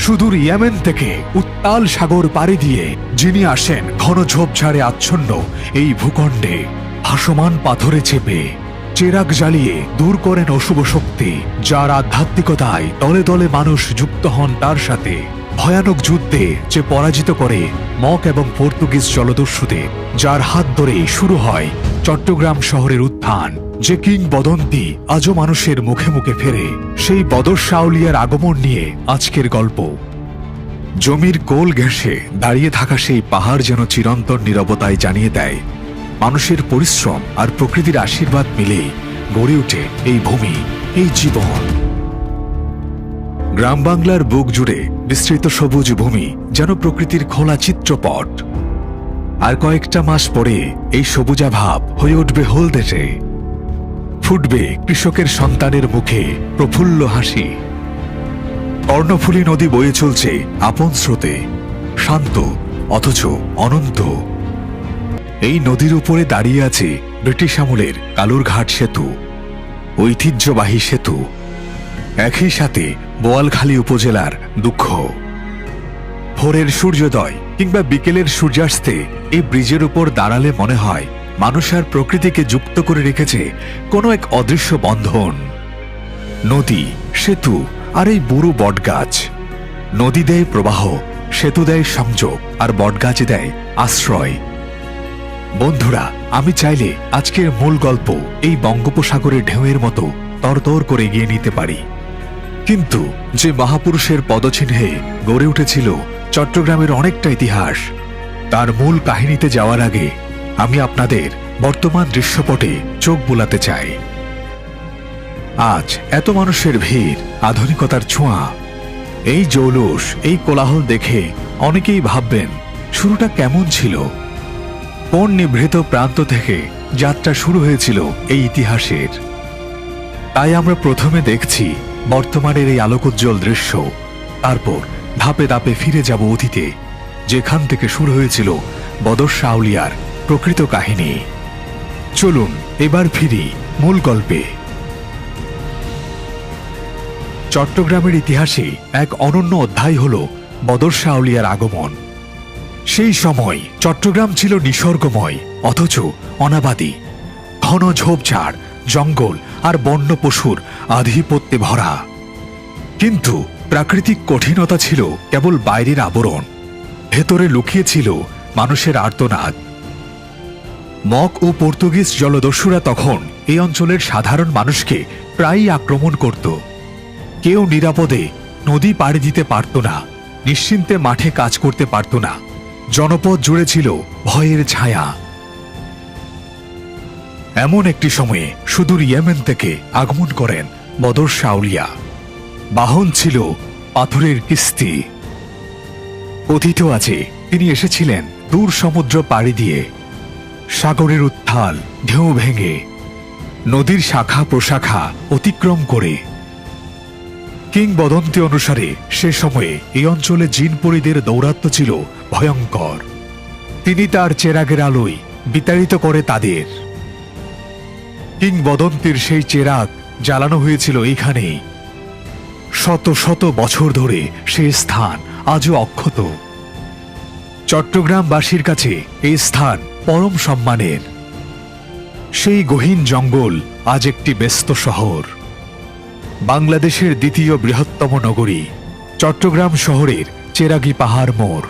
সুদূর ইয়েমেন থেকে উত্তাল সাগর পাড়ি দিয়ে যিনি আসেন ঘন ঝোপঝাড়ে আচ্ছন্ন এই ভূখণ্ডে, ভাসমান পাথরে চেপে চেরাগ জ্বালিয়ে দূর করেন অশুভ শক্তি, যার আধ্যাত্মিকতায় দলে দলে মানুষ যুক্ত হন তার সাথে। ভয়ানক যুদ্ধে যে পরাজিত করে মগ এবং পর্তুগিজ জলদস্যুদের, যার হাত ধরেই শুরু হয় চট্টগ্রাম শহরের উত্থান, যে কিংবদন্তি আজও মানুষের মুখে মুখে ফেরে, সেই বদর শাহ আউলিয়ার আগমন নিয়ে আজকের গল্প। জমির কোল ঘেঁষে দাঁড়িয়ে থাকা সেই পাহাড় যেন চিরন্তন নীরবতায় জানিয়ে দেয় মানুষের পরিশ্রম আর প্রকৃতির আশীর্বাদ মিলে গড়ে ওঠে এই ভূমি, এই জীবন। গ্রাম বাংলার বুক জুড়ে বিস্তৃত সবুজ ভূমি যেন প্রকৃতির খোলা চিত্রপট। আর কয়েকটা মাস পরে এই সবুজাভাব হয়ে উঠবে হলদেটে, ফুটবে কৃষকের সন্তানের মুখে প্রফুল্ল হাসি। কর্ণফুলী নদী বয়ে চলছে আপন স্রোতে, শান্ত অথচ অনন্ত। এই নদীর উপরে দাঁড়িয়ে আছে ব্রিটিশ আমলের কালুরঘাট সেতু, ঐতিহ্যবাহী সেতু। একই সাথে বোয়ালখালী উপজেলার দুঃখ। ভোরের সূর্যোদয় কিংবা বিকেলের সূর্যাস্তে এই ব্রিজের উপর দাঁড়ালে মনে হয় মানুষ আর প্রকৃতিকে যুক্ত করে রেখেছে কোনো এক অদৃশ্য বন্ধন। নদী, সেতু আর এই বুড়ো বটগাছ। নদী দেয় প্রবাহ, সেতু দেয় সংযোগ, আর বটগাছ দেয় আশ্রয়। বন্ধুরা, আমি চাইলে আজকের মূল গল্প এই বঙ্গোপসাগরের ঢেউয়ের মতো তরতর করে এগিয়ে নিতে পারি, কিন্তু যে মহাপুরুষের পদচিহ্নে গড়ে উঠেছিল চট্টগ্রামের অনেকটা ইতিহাস, তার মূল কাহিনীতে যাওয়ার আগে আমি আপনাদের বর্তমান দৃশ্যপটে চোখ বুলাতে চাই। আজ এত মানুষের ভিড়, আধুনিকতার ছোঁয়া, এই জৌলুস, এই কোলাহল দেখে অনেকেই ভাববেন শুরুটা কেমন ছিল, কোন নিভৃত প্রান্ত থেকে যাত্রা শুরু হয়েছিল এই ইতিহাসের। তাই আমরা প্রথমে দেখছি বর্তমানের এই আলোকোজ্জ্বল দৃশ্য, তারপর ধাপে ধাপে ফিরে যাব অতীতে, যেখান থেকে শুরু হয়েছিল বদর শাহ আউলিয়ার প্রকৃত কাহিনী। চলুন এবার ফিরি মূল গল্পে। চট্টগ্রামের ইতিহাসে এক অনন্য অধ্যায় হল বদর শাহ আউলিয়ার আগমন। সেই সময় চট্টগ্রাম ছিল নিসর্গময় অথচ অনাবাদী, ঘন ঝোপঝাড়, জঙ্গল আর বন্য পশুর আধিপত্যে ভরা। কিন্তু প্রাকৃতিক কঠিনতা ছিল কেবল বাইরের আবরণ, ভেতরে লুকিয়ে ছিল মানুষের আর্তনাদ। মগ ও পর্তুগিজ জলদস্যুরা তখন এই অঞ্চলের সাধারণ মানুষকে প্রায়ই আক্রমণ করত। কেউ নিরাপদে নদী পাড়ি দিতে পারত না, নিশ্চিন্তে মাঠে কাজ করতে পারত না। জনপদ জুড়ে ছিল ভয়ের ছায়া। এমন একটি সময়ে সুদূর ইয়েমেন থেকে আগমন করেন বদর শাহ আউলিয়া। বাহন ছিল পাথরের কিস্তি। কথিত আছে তিনি এসেছিলেন দূর সমুদ্র পাড়ি দিয়ে, সাগরের উত্থাল ঢেউ ভেঙে, নদীর শাখা প্রশাখা অতিক্রম করে। কিংবদন্তি অনুসারে সে সময়ে এই অঞ্চলে জিনপরীদের দৌরাত্ম্য ছিল ভয়ঙ্কর। তিনি তার চেরাগের আলোয় বিতাড়িত করে তাদের। কিংবদন্তির সেই চেরাগ জ্বালানো হয়েছিল এইখানেই। শত শত বছর ধরে সেই স্থান আজও অক্ষত। চট্টগ্রামবাসীর কাছে এই স্থান পরম সম্মানের। সেই গহীন জঙ্গল আজ একটি ব্যস্ত শহর। বাংলাদেশের দ্বিতীয় বৃহত্তম নগরী চট্টগ্রাম শহরের চেরাগী পাহাড় মোড়।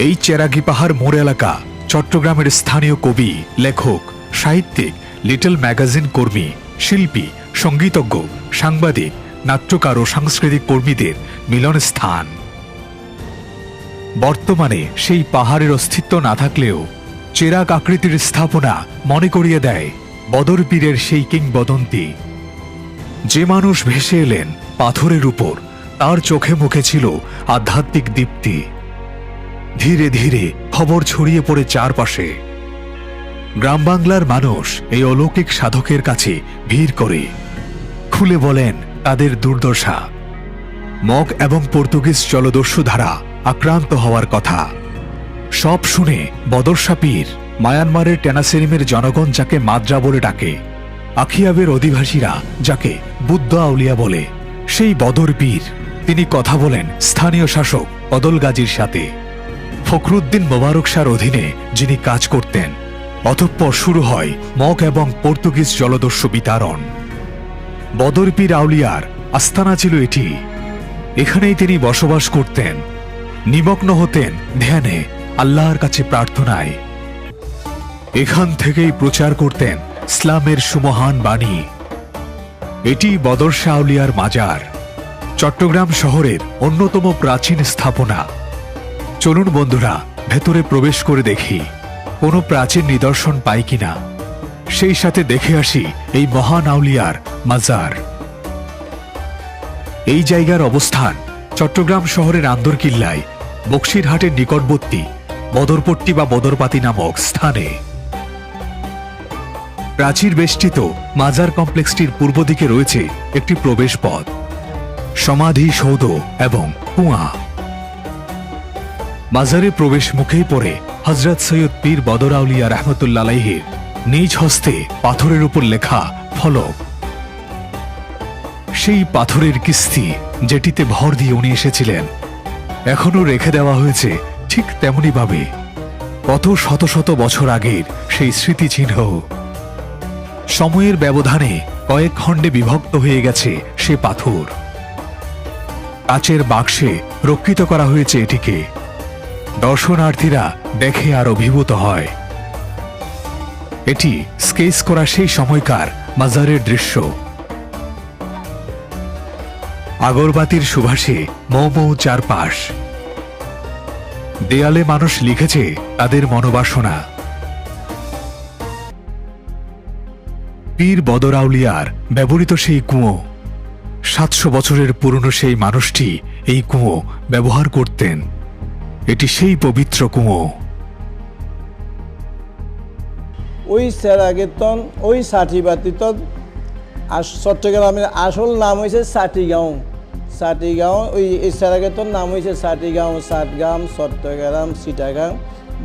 এই চেরাগী পাহাড় মোড় এলাকা চট্টগ্রামের স্থানীয় কবি, লেখক, সাহিত্যিক, লিটল ম্যাগাজিন কর্মী, শিল্পী, সঙ্গীতজ্ঞ, সাংবাদিক, নাট্যকার ও সাংস্কৃতিক কর্মীদের মিলনস্থান। বর্তমানে সেই পাহাড়ের অস্তিত্ব না থাকলেও চেরাগ আকৃতির স্থাপনা মনে করিয়ে দেয় বদর পীরের সেই কিংবদন্তি। যে মানুষ ভেসে এলেন পাথরের উপর, তার চোখে মুখে ছিল আধ্যাত্মিক দীপ্তি। ধীরে ধীরে খবর ছড়িয়ে পড়ে চারপাশে। গ্রাম বাংলার মানুষ এই অলৌকিক সাধকের কাছে ভিড় করে, খুলে বলেন তাদের দুর্দশা। মগ এবং পর্তুগিজ জলদস্যু দ্বারা আক্রান্ত হওয়ার কথা। সব শুনে বদর শাহ পীর, মায়ানমারের টেনাসেরিমের জনগণ যাকে মাদ্রা বলে ডাকে, আখিয়াবের অধিবাসীরা যাকে বুদ্ধ আউলিয়া বলে, সেই বদর পীর তিনি কথা বলেন স্থানীয় শাসক অদল গাজীর সাথে। ফখরুদ্দিন মোবারক শাহর অধীনে যিনি কাজ করতেন। অতঃপর শুরু হয় মগ এবং পর্তুগিজ জলদস্যু বিতাড়ন। বদর পীর আউলিয়ার আস্তানা ছিল এটি। এখানেই তিনি বসবাস করতেন, নিমগ্ন হতেন ধ্যানে, আল্লাহর কাছে প্রার্থনায়। এখান থেকেই প্রচার করতেন ইসলামের সুমহান বাণী। এটি বদর শাহ আউলিয়ার মাজার, চট্টগ্রাম শহরের অন্যতম প্রাচীন স্থাপনা। চলুন বন্ধুরা, ভেতরে প্রবেশ করে দেখি কোনো প্রাচীন নিদর্শন পাই কিনা। সেই সাথে দেখে আসি এই মহান আউলিয়ার মাজার। এই জায়গার অবস্থান চট্টগ্রাম শহরের আন্দরকিল্লায় বক্সিরহাটের নিকটবর্তী বদরপট্টি বা বদরপাতি নামক স্থানে। প্রাচীর বেষ্টিত মাজার কমপ্লেক্সটির পূর্ব দিকে রয়েছে একটি প্রবেশ পথ, সমাধি সৌধ এবং কুয়া। মাজারে প্রবেশ মুখেই পড়ে হযরত সৈয়দ পীর বদর আউলিয়া রহমতুল্লাহ আলাইহির নিজ হস্তে পাথরের উপর লেখা ফলক। সেই পাথরের কিস্তি যেটিতে ভর দিয়ে উনি এসেছিলেন এখনো রেখে দেওয়া হয়েছে ঠিক তেমনি ভাবে। কত শত শত বছর আগের সেই স্মৃতিচিহ্ন। সময়ের ব্যবধানে কয়েক খণ্ডে বিভক্ত হয়ে গেছে সে পাথর। কাচের বাক্সে রক্ষিত করা হয়েছে এটিকে। দর্শনার্থীরা দেখে আর অভিভূত হয়। এটি স্কেচ করা সেই সময়কার মাজারের দৃশ্য। আগরবাতির সুবাসে মৌ মৌ চারপাশ। দেয়ালে মানুষ লিখেছে তাদের মনোবাসনা। পীর বদর আউলিয়ার ব্যবহৃত সেই কুয়ো। 700 বছরের পুরনো সেই মানুষটি এই কুয়ো ব্যবহার করতেন। এটি সেই পবিত্র কুয়ো। ওই সেরাগেতন ওই সাটিবাতিতন চট্টগ্রামের আসল নাম হয়েছে সাটিগাঁও। সাটিগাঁও ওই সেরাগেতন নাম হয়েছে সাটিগাঁও, সাতগাম, চট্টগ্রাম, চিটাগাং।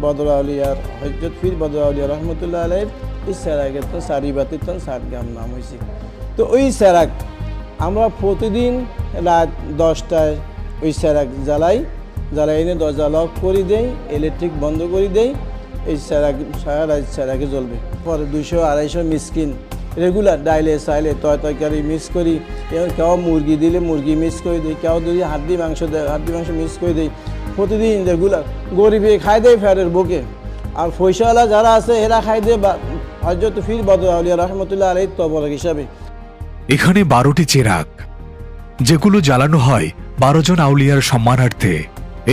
বদর আউলিয়ার হযরত পীর বদর আউলিয়া রহমতুল্লাহ আলাইহির এই সেরাগেতন সাটিবাতিতন সাতগাম নাম হয়েছে। তো ওই সেরাগ আমরা প্রতিদিন রাত 10টায় ওই সেরাগ জ্বালাই এনে দরজা লক করে দেই, ইলেকট্রিক বন্ধ করে দেই। এই সেরাগ সারা রাত সেরাগে জ্বলবে। পরে 200-250 মিসকিন রেগুলার ডাইলে চাইলে তরকারি মিক্স করি। কেউ মুরগি দিলে মুরগি মিক্স করে দিই, কেউ যদি হাড্ডি মাংস দেয় হাড্ডি মাংস মিক্স করে দিই। প্রতিদিন রেগুলার গরিবে খাই দেয় ফ্যাটের বুকে। আর পয়সাওয়ালা যারা আছে এরা খাই দেয় হযরত পীর বদর আউলিয়া রহমতুল্লাহ আলাইহির তবরক হিসাবে। এখানে 12টি চেরাগ, যেগুলো জ্বালানো হয় 12 জন আউলিয়ার সম্মানার্থে।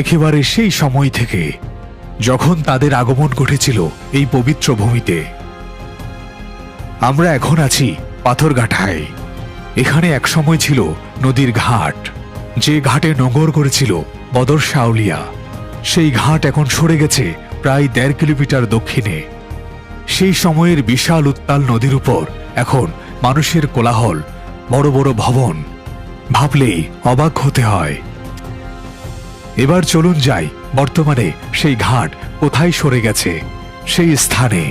একেবারে সেই সময় থেকে যখন তাদের আগমন ঘটেছিল এই পবিত্র ভূমিতে। আমরা এখন আছি পাথরঘাটায়। এখানে একসময় ছিল নদীর ঘাট, যে ঘাটে নোঙর করেছিল বদর শাহ আউলিয়া। সেই ঘাট এখন সরে গেছে প্রায় 1.5 কিলোমিটার দক্ষিণে। সেই সময়ের বিশাল উত্তাল নদীর উপর এখন মানুষের কোলাহল, বড় বড় ভবন। ভাবলেই অবাক হতে হয়। এবার চলুন যাই বর্তমানে সেই ঘাট কোথায় সরে গেছে সেই স্থানে।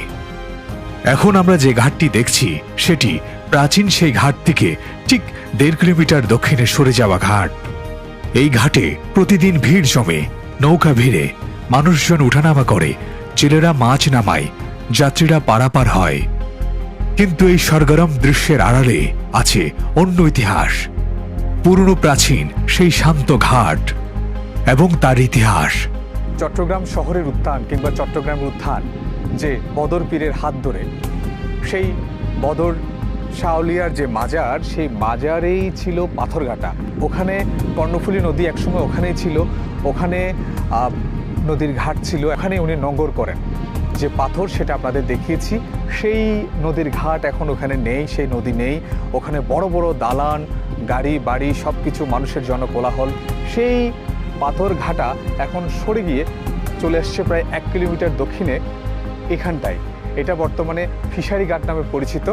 এখন আমরা যে ঘাটটি দেখছি সেটি প্রাচীন সেই ঘাট থেকে ঠিক 1.5 কিলোমিটার দক্ষিণে সরে যাওয়া ঘাট। এই ঘাটে প্রতিদিন ভিড় জমে। নৌকা ভিড়ে মানুষজন উঠানামা করে, জেলেরা মাছ নামায়, যাত্রীরা পারাপার হয়। কিন্তু এই সরগরম দৃশ্যের আড়ালে আছে অন্য ইতিহাস। পুরনো প্রাচীন সেই শান্ত ঘাট এবং তার ইতিহাস। চট্টগ্রাম শহরের উত্থান কিংবা চট্টগ্রামের উত্থান যে বদর পীরের হাত ধরে, সেই বদর শাহ আউলিয়ার যে মাজার, সেই মাজারেই ছিল পাথরঘাটা। ওখানে কর্ণফুলী নদী একসময় ওখানেই ছিল। ওখানে নদীর ঘাট ছিল, ওখানে উনি নোঙর করেন। যে পাথর সেটা আপনাদের দেখিয়েছি, সেই নদীর ঘাট এখন ওখানে নেই, সেই নদী নেই। ওখানে বড় বড় দালান, গাড়ি বাড়ি সব কিছু, মানুষের জনকোলাহল। সেই পাথর ঘাটা এখন সরে গিয়ে চলে আসছে প্রায় 1 কিলোমিটার দক্ষিণে এখানটায়। এটা বর্তমানে ফিশারি ঘাট নামে পরিচিত।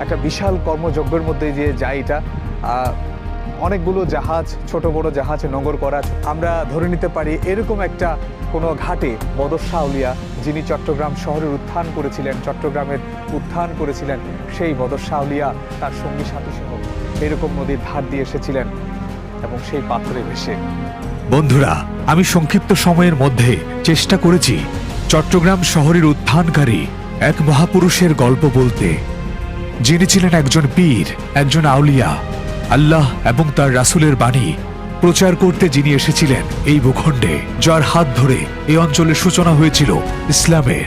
একটা বিশাল কর্মযজ্ঞের মধ্যে দিয়ে যায় এটা। অনেকগুলো জাহাজ, ছোট বড় জাহাজ নোঙর করা। আমরা ধরে নিতে পারি এরকম একটা কোনো ঘাটে বদর শাহ আউলিয়া, যিনি চট্টগ্রাম শহরের উত্থান করেছিলেন, চট্টগ্রামের উত্থান করেছিলেন, সেই বদর শাহ আউলিয়া তার সঙ্গী সাথী সহ এরকম নদীর ধার দিয়ে এসেছিলেন। এবং সেই পাথরে ভেসে। বন্ধুরা, আমি সংক্ষিপ্ত সময়ের মধ্যে চেষ্টা করেছি চট্টগ্রাম শহরের উত্থানকারী এক মহাপুরুষের গল্প বলতে, যিনি ছিলেন একজন পীর, একজন আউলিয়া, আল্লাহ এবং তার রাসূলের বাণী প্রচার করতে যিনি এসেছিলেন এই ভূখণ্ডে, যার হাত ধরে এই অঞ্চলের সূচনা হয়েছিল ইসলামের।